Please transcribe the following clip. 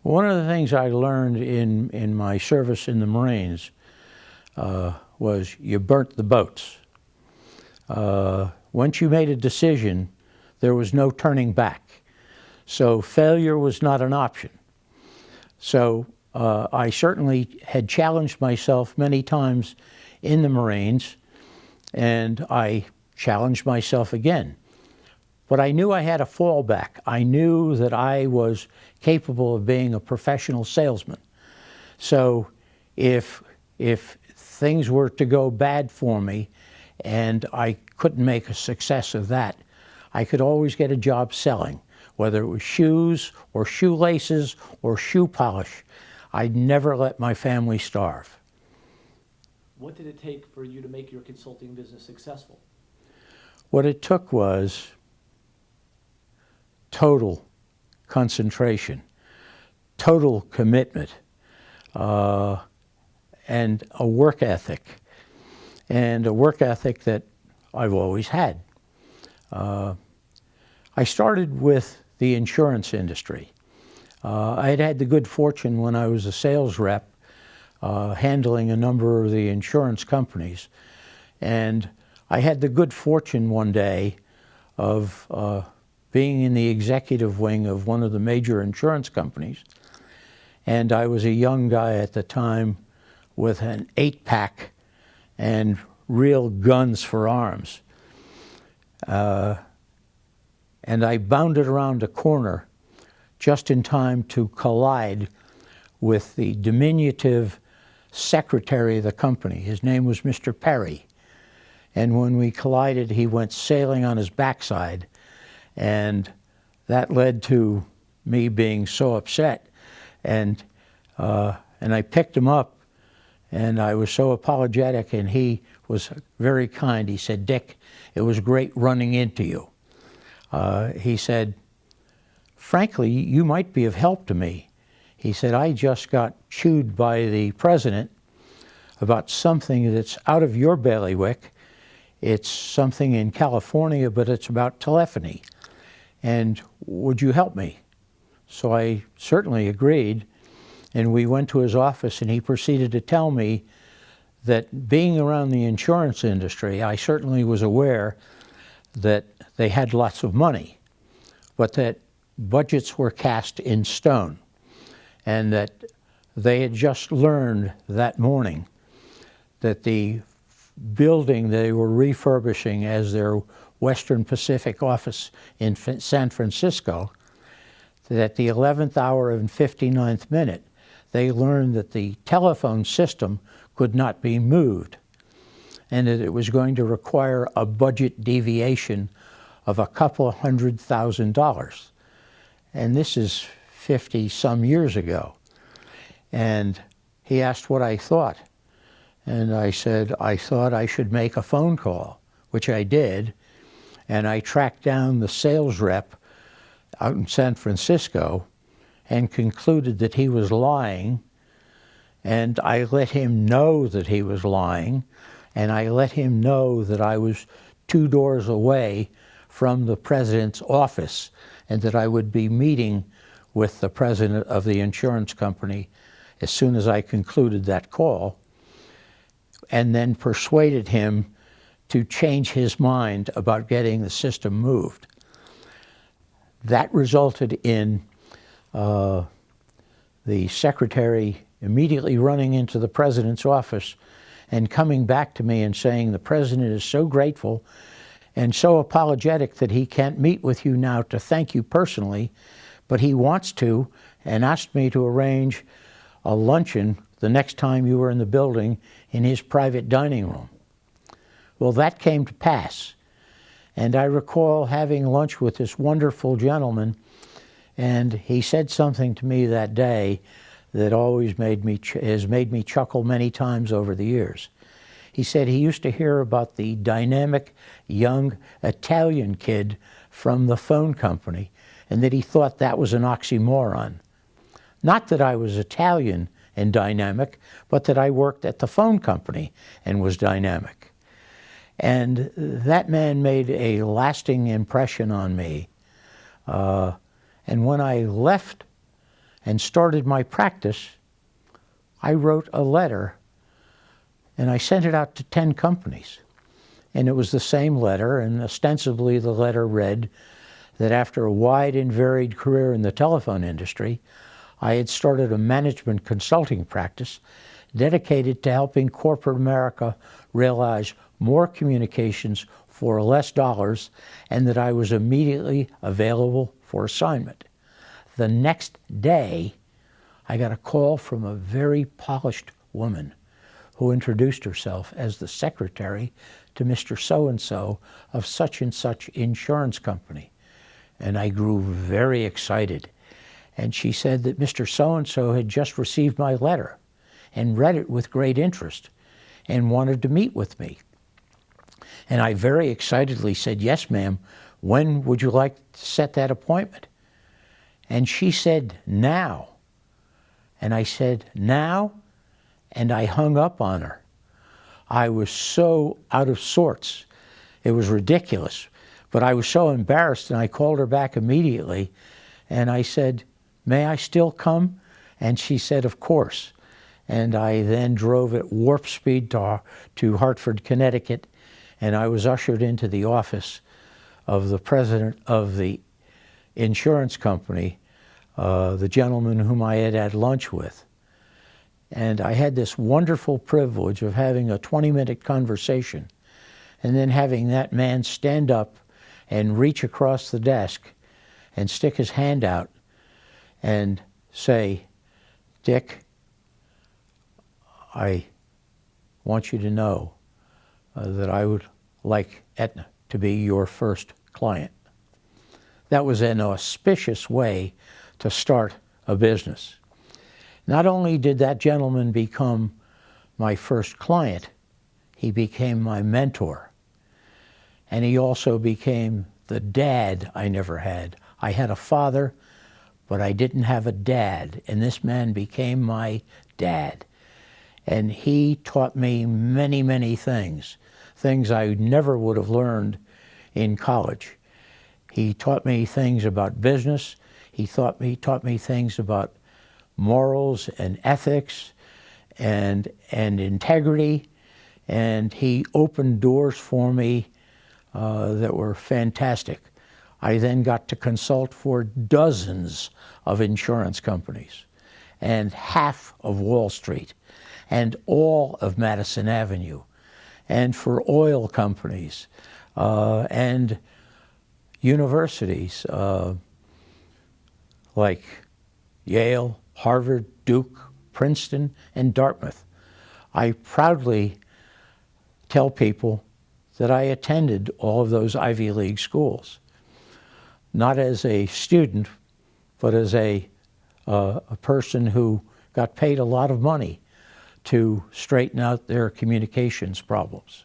One of the things I learned in my service in the Marines was you burnt the boats. Once you made a decision, there was no turning back. So failure was not an option. So I certainly had challenged myself many times in the Marines, and I challenged myself again. But I knew I had a fallback. I knew that I was capable of being a professional salesman. So if things were to go bad for me and I couldn't make a success of that, I could always get a job selling, whether it was shoes or shoelaces or shoe polish. I'd never let my family starve. What did it take for you to make your consulting business successful? What it took was total concentration, total commitment, and a work ethic, that I've always had. I started with the insurance industry. I had had the good fortune when I was a sales rep handling a number of the insurance companies, and I had the good fortune one day of being in the executive wing of one of the major insurance companies, and I was a young guy at the time with an 8-pack and real guns for arms. And I bounded around a corner just in time to collide with the diminutive secretary of the company. His name was Mr. Perry. And when we collided, he went sailing on his backside. And that led to me being so upset. And I picked him up, and I was so apologetic, and he was very kind. He said, "Dick, it was great running into you." He said, "Frankly, you might be of help to me." He said, "I just got chewed by the president about something that's out of your bailiwick. It's something in California, but it's about telephony. And would you help me?" So I certainly agreed, and we went to his office, and he proceeded to tell me that being around the insurance industry, I certainly was aware that they had lots of money, but that budgets were cast in stone, and that they had just learned that morning that the building they were refurbishing as their Western Pacific office in San Francisco, that at the 11th hour and 59th minute, they learned that the telephone system could not be moved, and that it was going to require a budget deviation of a couple $100,000. And this is 50-some years ago. And he asked what I thought. And I said, I thought I should make a phone call, which I did. And I tracked down the sales rep out in San Francisco and concluded that he was lying. And I let him know that he was lying. And I let him know that I was 2 doors away from the president's office, and that I would be meeting with the president of the insurance company as soon as I concluded that call, and then persuaded him to change his mind about getting the system moved. That resulted in the secretary immediately running into the president's office and coming back to me and saying, "The president is so grateful and so apologetic that he can't meet with you now to thank you personally, but he wants to, and asked me to arrange a luncheon the next time you were in the building in his private dining room." Well, that came to pass. And I recall having lunch with this wonderful gentleman, and he said something to me that day that always has made me chuckle many times over the years. He said he used to hear about the dynamic young Italian kid from the phone company, and that he thought that was an oxymoron. Not that I was Italian and dynamic, but that I worked at the phone company and was dynamic. And that man made a lasting impression on me. And when I left and started my practice, I wrote a letter and I sent it out to 10 companies. And it was the same letter, and ostensibly the letter read that after a wide and varied career in the telephone industry, I had started a management consulting practice dedicated to helping corporate America realize more communications for less dollars, and that I was immediately available for assignment. The next day, I got a call from a very polished woman who introduced herself as the secretary to Mr. So-and-so of such and such insurance company. And I grew very excited. And she said that Mr. So-and-so had just received my letter and read it with great interest and wanted to meet with me. And I very excitedly said, "Yes, ma'am. When would you like to set that appointment?" And she said, "Now." And I said, "Now?" And I hung up on her. I was so out of sorts. It was ridiculous. But I was so embarrassed, and I called her back immediately. And I said, "May I still come?" And she said, "Of course." And I then drove at warp speed to Hartford, Connecticut, and I was ushered into the office of the president of the insurance company, the gentleman whom I had had lunch with. And I had this wonderful privilege of having a 20-minute conversation and then having that man stand up and reach across the desk and stick his hand out and say, "Dick, I want you to know that I would like Aetna to be your first client." That was an auspicious way to start a business. Not only did that gentleman become my first client, he became my mentor. And he also became the dad I never had. I had a father, but I didn't have a dad, and this man became my dad. And he taught me many, many things I never would have learned in college. He taught me things about business. He taught me things about morals and ethics and integrity. And he opened doors for me that were fantastic. I then got to consult for dozens of insurance companies and half of Wall Street and all of Madison Avenue, and for oil companies and universities like Yale, Harvard, Duke, Princeton, and Dartmouth. I proudly tell people that I attended all of those Ivy League schools, not as a student, but as a person who got paid a lot of money to straighten out their communications problems.